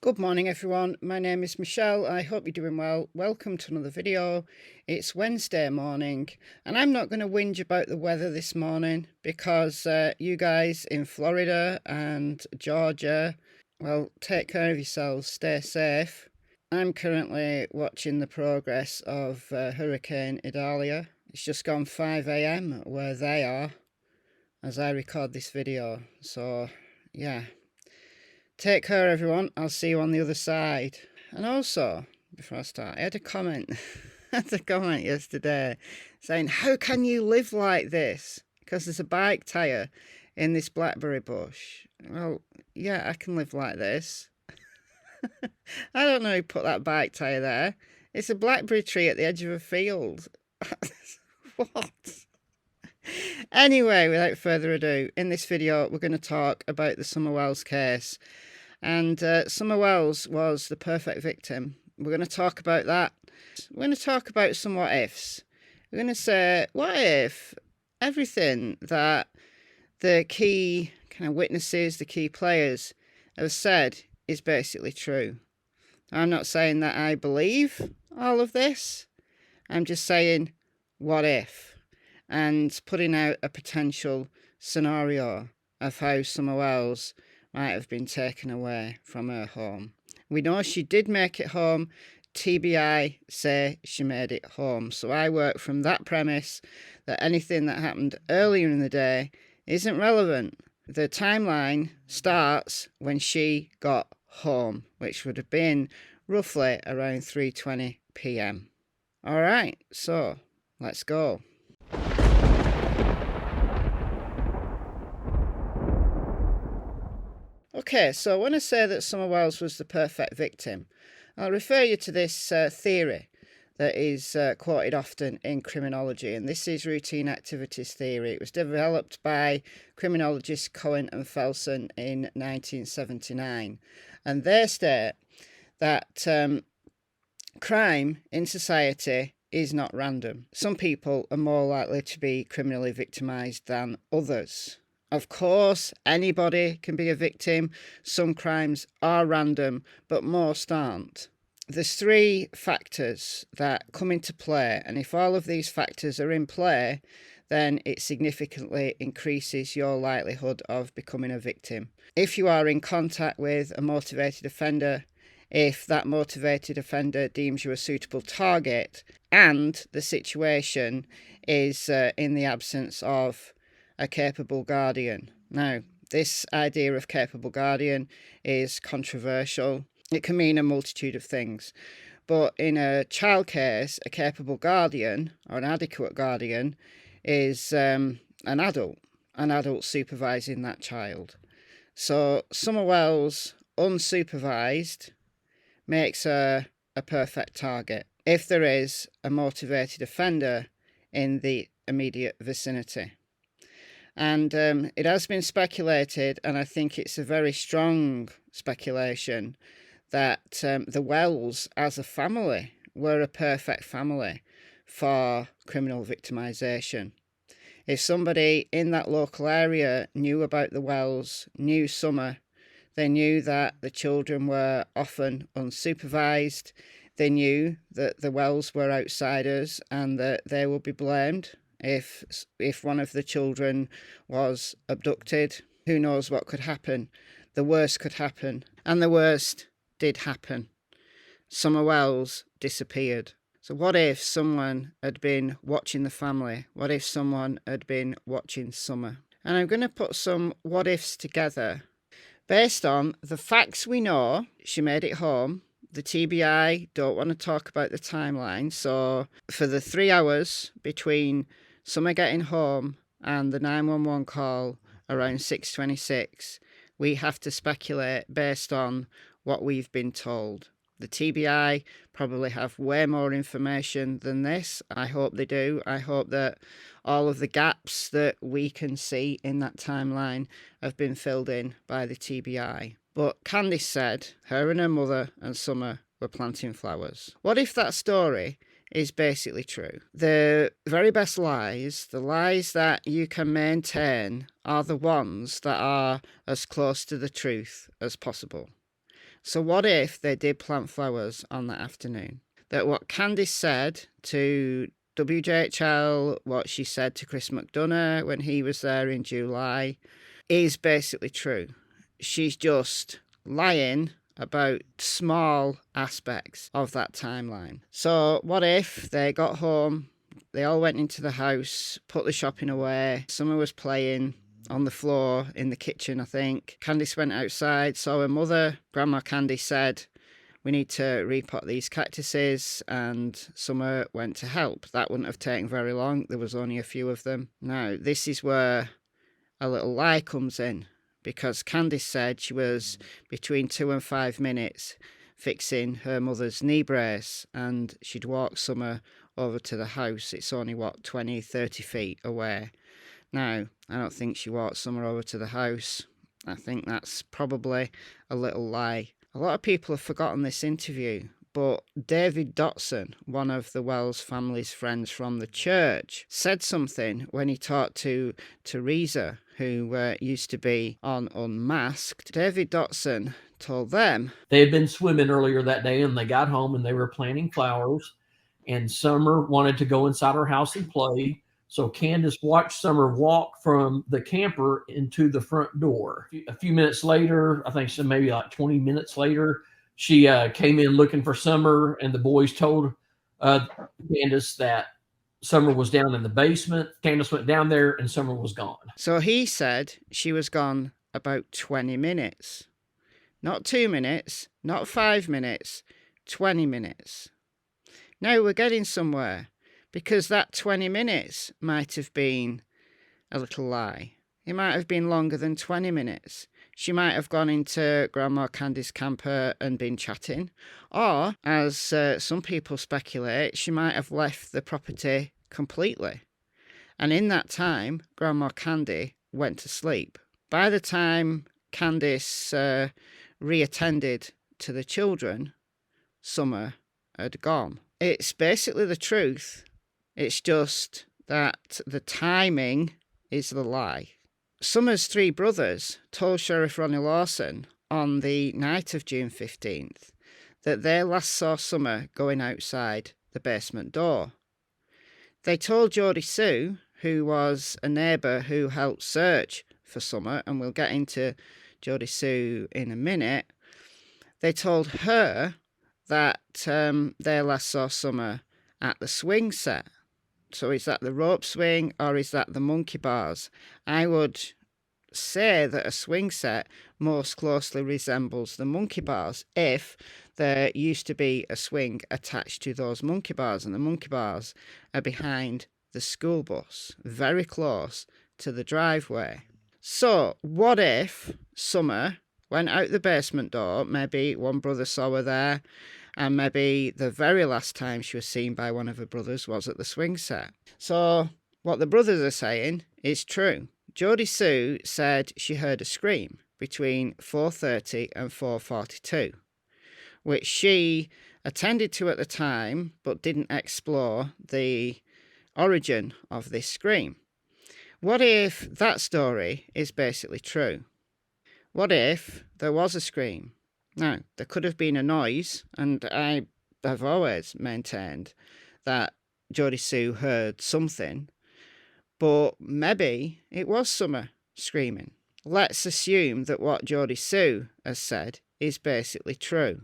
Good morning everyone, my name is Michelle. I hope you're doing well. Welcome to another video. It's Wednesday morning and I'm not going to whinge about the weather this morning because you guys in Florida and Georgia, well, take care of yourselves, stay safe. I'm currently watching the progress of Hurricane Idalia. It's just gone 5 a.m. where they are as I record this video, so yeah. Take care, everyone. I'll see you on the other side. And also, before I start, I had a comment. I had a comment yesterday saying, how can you live like this? Because there's a bike tyre in this blackberry bush. Well, yeah, I can live like this. I don't know who put that bike tyre there. It's a blackberry tree at the edge of a field. What? Anyway, without further ado, in this video, we're going to talk about the Summer Wells case. And Summer Wells was the perfect victim. We're going to talk about that. We're going to talk about some what ifs. We're going to say, what if everything that the key kind of witnesses, the key players have said is basically true? I'm not saying that I believe all of this. I'm just saying, what if? And putting out a potential scenario of how Summer Wells might have been taken away from her home. We know she did make it home. TBI say she made it home. So I work from that premise that anything that happened earlier in the day isn't relevant. The timeline starts when she got home, which would have been roughly around 3:20 p.m. All right, so let's go. Okay, so when I say that Summer Wells was the perfect victim, I'll refer you to this theory that is quoted often in criminology, and this is routine activities theory. It was developed by criminologists Cohen and Felsen in 1979, and they state that crime in society is not random. Some people are more likely to be criminally victimised than others. Of course, anybody can be a victim. Some crimes are random, but most aren't. There's three factors that come into play, and if all of these factors are in play, then it significantly increases your likelihood of becoming a victim. If you are in contact with a motivated offender, if that motivated offender deems you a suitable target, and the situation is in the absence of a capable guardian. Now, this idea of capable guardian is controversial. It can mean a multitude of things. But in a child case, a capable guardian or an adequate guardian is an adult supervising that child. So Summer Wells, unsupervised, makes her a perfect target if there is a motivated offender in the immediate vicinity. And it has been speculated, and I think it's a very strong speculation, that the Wells as a family were a perfect family for criminal victimisation. If somebody in that local area knew about the Wells, knew Summer, they knew that the children were often unsupervised, they knew that the Wells were outsiders and that they would be blamed if one of the children was abducted. Who knows what could happen? The worst could happen, and the worst did happen. Summer Wells disappeared. So what if someone had been watching the family? What if someone had been watching Summer? And I'm going to put some what ifs together based on the facts we know. She made it home. The TBI don't want to talk about the timeline. So for the 3 hours between Summer getting home and the 911 call around 6:26, we have to speculate based on what we've been told. The TBI probably have way more information than this. I hope they do. I hope that all of the gaps that we can see in that timeline have been filled in by the TBI. But Candice said her and her mother and Summer were planting flowers. What if that story is basically true? The very best lies, the lies that you can maintain, are the ones that are as close to the truth as possible. So what if they did plant flowers on that afternoon? That what Candice said to WJHL, what she said to Chris McDonough when he was there in July, is basically true. She's just lying about small aspects of that timeline. So what if they got home, they all went into the house, put the shopping away, Summer was playing on the floor in the kitchen, I think. Candice went outside, saw her mother. Grandma Candice said, we need to repot these cactuses, and Summer went to help. That wouldn't have taken very long. There was only a few of them. Now, this is where a little lie comes in, because Candice said she was between 2 and 5 minutes fixing her mother's knee brace, and she'd walk Summer over to the house. It's only, 20, 30 feet away. Now, I don't think she walked Summer over to the house. I think that's probably a little lie. A lot of people have forgotten this interview, but David Dotson, one of the Wells family's friends from the church, said something when he talked to Teresa, who used to be on Unmasked. David Dotson told them they had been swimming earlier that day, and they got home and they were planting flowers, and Summer wanted to go inside her house and play. So Candice watched Summer walk from the camper into the front door. A few minutes later, I think maybe like 20 minutes later, she came in looking for Summer, and the boys told Candice that Summer was down in the basement. Candice went down there, and Summer was gone. So he said she was gone about 20 minutes. Not 2 minutes, not 5 minutes, 20 minutes. Now we're getting somewhere, because that 20 minutes might have been a little lie. It might have been longer than 20 minutes. She might have gone into Grandma Candice's camper and been chatting. Or, as some people speculate, she might have left the property completely. And in that time, Grandma Candy went to sleep. By the time Candice reattended to the children, Summer had gone. It's basically the truth. It's just that the timing is the lie. Summer's 3 brothers told Sheriff Ronnie Lawson on the night of June 15th that they last saw Summer going outside the basement door. They told Geordie Sue, who was a neighbour who helped search for Summer, and we'll get into Geordie Sue in a minute, they told her that they last saw Summer at the swing set. So is that the rope swing, or is that the monkey bars? I would say that a swing set most closely resembles the monkey bars, if there used to be a swing attached to those monkey bars, and the monkey bars are behind the school bus, very close to the driveway. So what if Summer went out the basement door? Maybe one brother saw her there, and maybe the very last time she was seen by one of her brothers was at the swing set. So what the brothers are saying is true. Geordie Sue said she heard a scream between 4:30 and 4:42, which she attended to at the time, but didn't explore the origin of this scream. What if that story is basically true? What if there was a scream? Now, there could have been a noise, and I have always maintained that Geordie Sue heard something, but maybe it was Summer screaming. Let's assume that what Geordie Sue has said is basically true,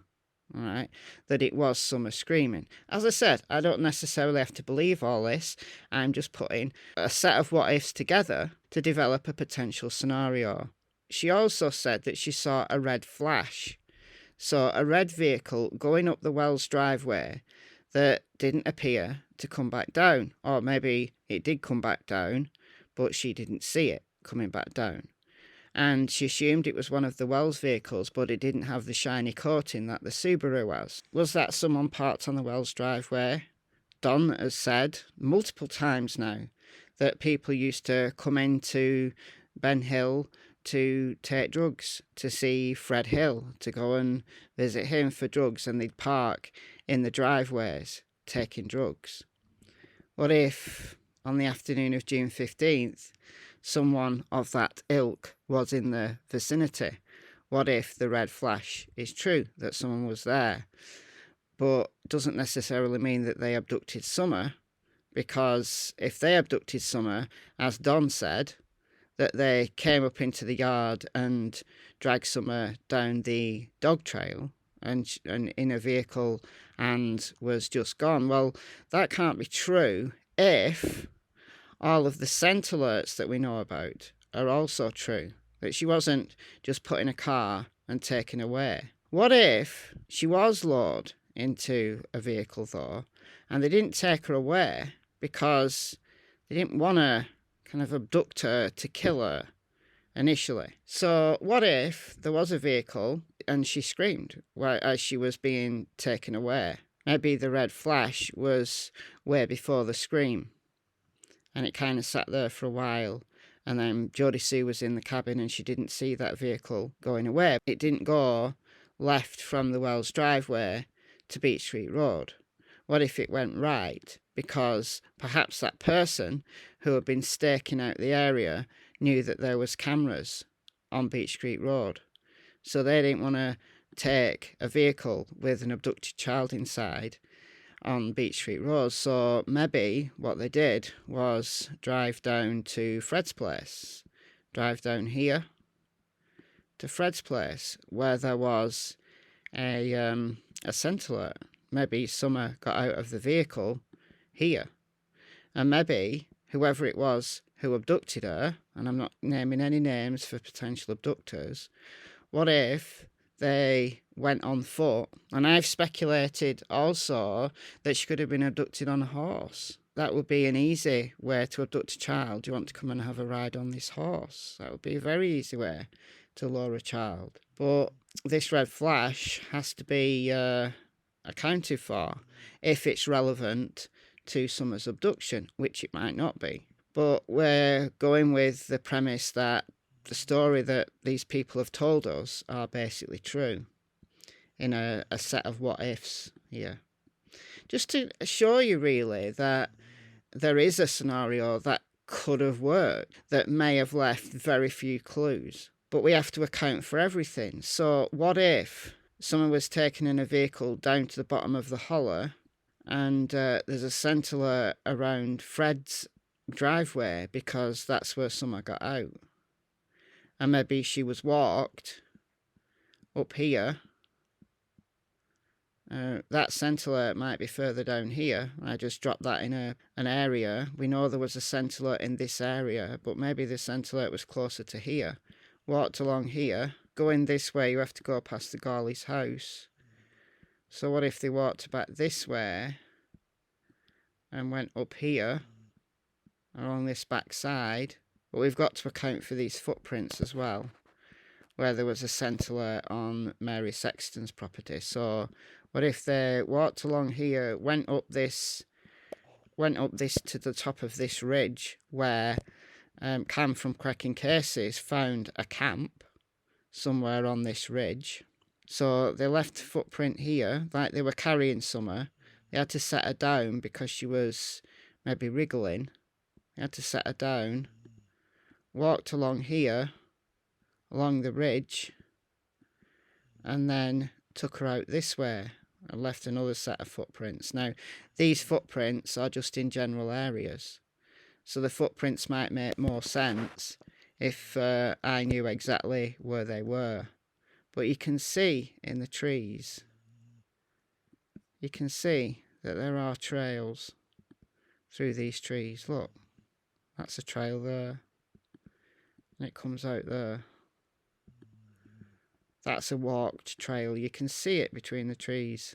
all right, that it was Summer screaming. As I said, I don't necessarily have to believe all this. I'm just putting a set of what-ifs together to develop a potential scenario. She also said that she saw a red flash. So a red vehicle going up the Wells driveway that didn't appear to come back down. Or maybe it did come back down, but she didn't see it coming back down. And she assumed it was one of the Wells vehicles, but it didn't have the shiny coating that the Subaru has. Was that someone parked on the Wells driveway? Don has said multiple times now that people used to come into Ben Hill to take drugs, to see Fred Hill, to go and visit him for drugs, and they'd park in the driveways taking drugs. What if on the afternoon of June 15th, someone of that ilk was in the vicinity? What if the red flash is true, that someone was there, but doesn't necessarily mean that they abducted Summer? Because if they abducted Summer, as Don said, that they came up into the yard and dragged Summer down the dog trail and in a vehicle and was just gone. Well, that can't be true if all of the scent alerts that we know about are also true, that she wasn't just put in a car and taken away. What if she was lured into a vehicle, though, and they didn't take her away because they didn't want to kind of abduct her to kill her initially? So what if there was a vehicle and she screamed as she was being taken away? Maybe the red flash was way before the scream, and it kind of sat there for a while, and then Jodie Sue was in the cabin and she didn't see that vehicle going away. It didn't go left from the Wells driveway to Beach Street Road. What if it went right? Because perhaps that person who had been staking out the area knew that there was cameras on Beach Street Road, so they didn't want to take a vehicle with an abducted child inside on Beach Street Road. So maybe what they did was drive down to Fred's place, drive down here to Fred's place, where there was a scent alert. Maybe Summer got out of the vehicle here, and maybe whoever it was who abducted her, and I'm not naming any names for potential abductors, what if they went on foot? And I've speculated also that she could have been abducted on a horse. That would be an easy way to abduct a child. Do you want to come and have a ride on this horse? That would be a very easy way to lure a child. But this red flash has to be accounted for if it's relevant to Summer's abduction, which it might not be. But we're going with the premise that the story that these people have told us are basically true in a set of what ifs here. Just to show you really that there is a scenario that could have worked, that may have left very few clues, but we have to account for everything. So what if someone was taken in a vehicle down to the bottom of the hollow, and there's a scent alert around Fred's driveway because that's where Summer got out, and maybe she was walked up here. That scent alert might be further down here. I just dropped that in an area. We know there was a scent alert in this area, but maybe the scent alert was closer to here. Walked along here. Going this way, you have to go past the Gawley's house. So what if they walked back this way and went up here along this back side? But we've got to account for these footprints as well, where there was a scent alert on Mary Sexton's property. So what if they walked along here, went up this to the top of this ridge where Cam from Crack and Casey's found a camp somewhere on this ridge. So they left a footprint here, like they were carrying Summer. They had to set her down because she was maybe wriggling. They had to set her down. Walked along here, along the ridge, and then took her out this way and left another set of footprints. Now, these footprints are just in general areas, so the footprints might make more sense if I knew exactly where they were. But you can see in the trees, you can see that there are trails through these trees. Look, that's a trail there, and it comes out there. That's a walked trail. You can see it between the trees.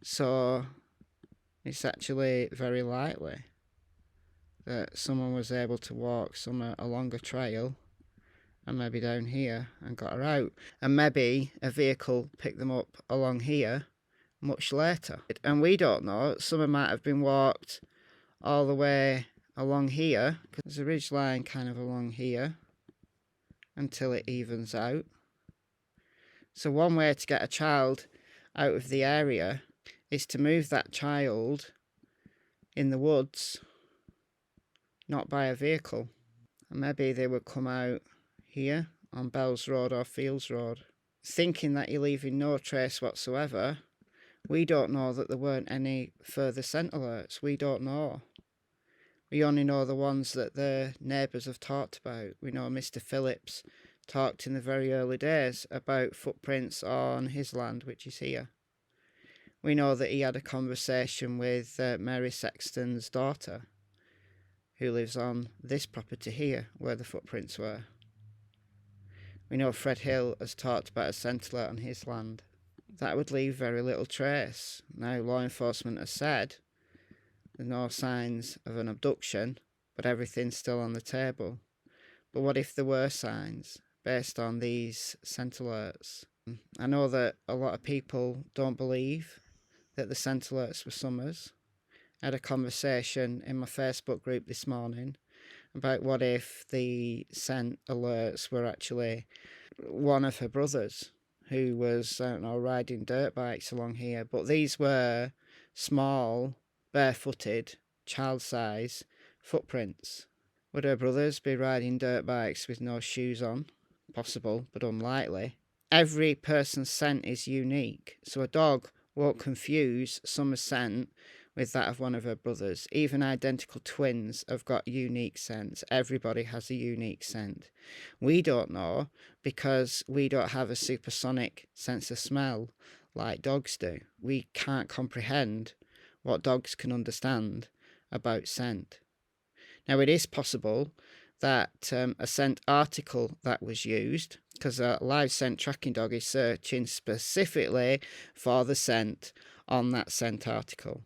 So it's actually very likely that someone was able to walk Summer along a trail and maybe down here and got her out. And maybe a vehicle picked them up along here much later. And we don't know. Summer might have been walked all the way along here, because there's a ridge line kind of along here, until it evens out. So one way to get a child out of the area is to move that child in the woods, not by a vehicle. And maybe they would come out here on Bells Road or Fields Road, thinking that you're leaving no trace whatsoever. We don't know that there weren't any further scent alerts. We don't know. We only know the ones that the neighbours have talked about. We know Mr. Phillips talked in the very early days about footprints on his land, which is here. We know that he had a conversation with Mary Sexton's daughter, who lives on this property here, where the footprints were. We know Fred Hill has talked about a scent alert on his land. That would leave very little trace. Now, law enforcement has said there's no signs of an abduction, but everything's still on the table. But what if there were signs based on these scent alerts? I know that a lot of people don't believe that the scent alerts were Summers. I had a conversation in my Facebook group this morning about what if the scent alerts were actually one of her brothers who was, I don't know, riding dirt bikes along here. But these were small, barefooted, child-size footprints. Would her brothers be riding dirt bikes with no shoes on? Possible, but unlikely. Every person's scent is unique, so a dog won't confuse Summer's scent with that of one of her brothers. Even identical twins have got unique scents. Everybody has a unique scent. We don't know because we don't have a supersonic sense of smell like dogs do. We can't comprehend what dogs can understand about scent. Now, it is possible that a scent article that was used, because a live scent tracking dog is searching specifically for the scent on that scent article.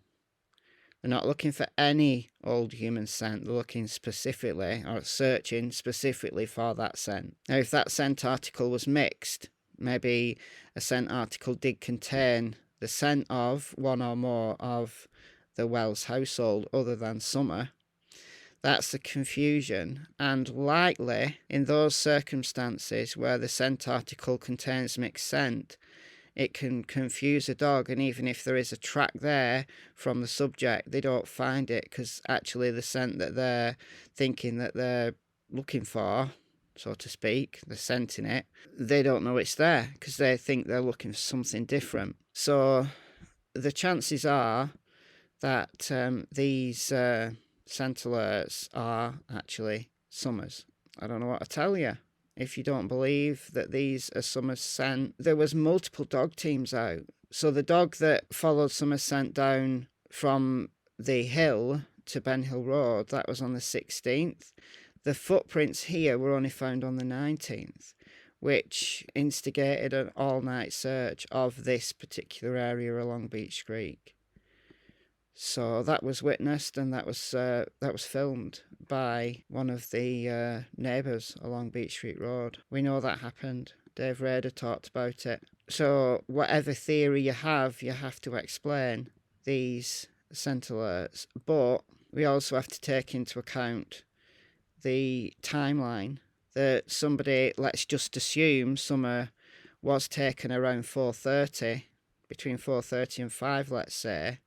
They're not looking for any old human scent. They're looking specifically or searching specifically for that scent. Now, if that scent article was mixed, maybe a scent article did contain the scent of one or more of the Wells household other than Summer, that's the confusion. And likely, in those circumstances where the scent article contains mixed scent, it can confuse a dog, and even if there is a track there from the subject, they don't find it because actually the scent that they're thinking that they're looking for, so to speak, they're scenting it, they don't know it's there because they think they're looking for something different. So the chances are that these scent alerts are actually Summers. I don't know what to tell you. If you don't believe that these are Summer's scent, there was multiple dog teams out. So the dog that followed Summer's scent down from the hill to Ben Hill Road, that was on the 16th. The footprints here were only found on the 19th, which instigated an all-night search of this particular area along Beach Creek. So that was witnessed, and that was filmed by one of the neighbours along Beach Street Road. We know that happened. Dave Rader talked about it. So whatever theory you have to explain these scent alerts. But we also have to take into account the timeline that somebody, let's just assume Summer was taken around 4:30, between 4:30 and 5, let's say.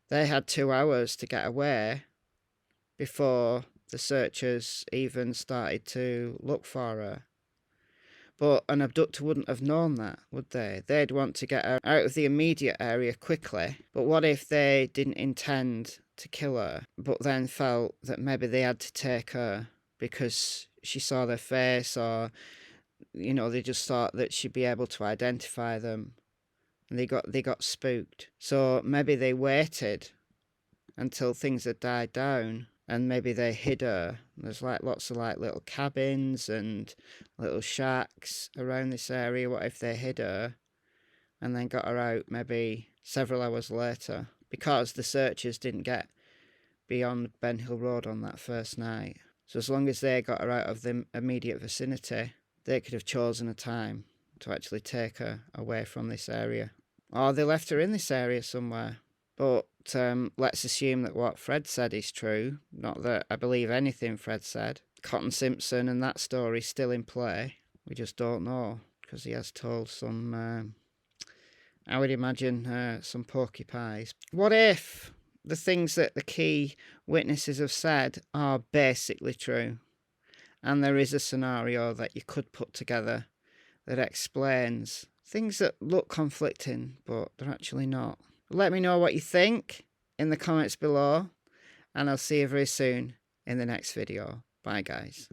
They had 2 hours to get away before the searchers even started to look for her. But an abductor wouldn't have known that, would they? They'd want to get her out of the immediate area quickly. But what if they didn't intend to kill her, but then felt that maybe they had to take her because she saw their face, or, you know, they just thought that she'd be able to identify them. And they got spooked. So maybe they waited until things had died down, and maybe they hid her. There's like lots of like little cabins and little shacks around this area. What if they hid her and then got her out maybe several hours later? Because the searchers didn't get beyond Ben Hill Road on that first night. So as long as they got her out of the immediate vicinity, they could have chosen a time to actually take her away from this area. Or they left her in this area somewhere. But let's assume that what Fred said is true. Not that I believe anything Fred said. Cotton Simpson and that story's still in play. We just don't know, because he has told some, I would imagine, some porcupines. What if the things that the key witnesses have said are basically true? and there is a scenario that you could put together that explains things that look conflicting, but they're actually not. Let me know what you think in the comments below, and I'll see you very soon in the next video. Bye, guys.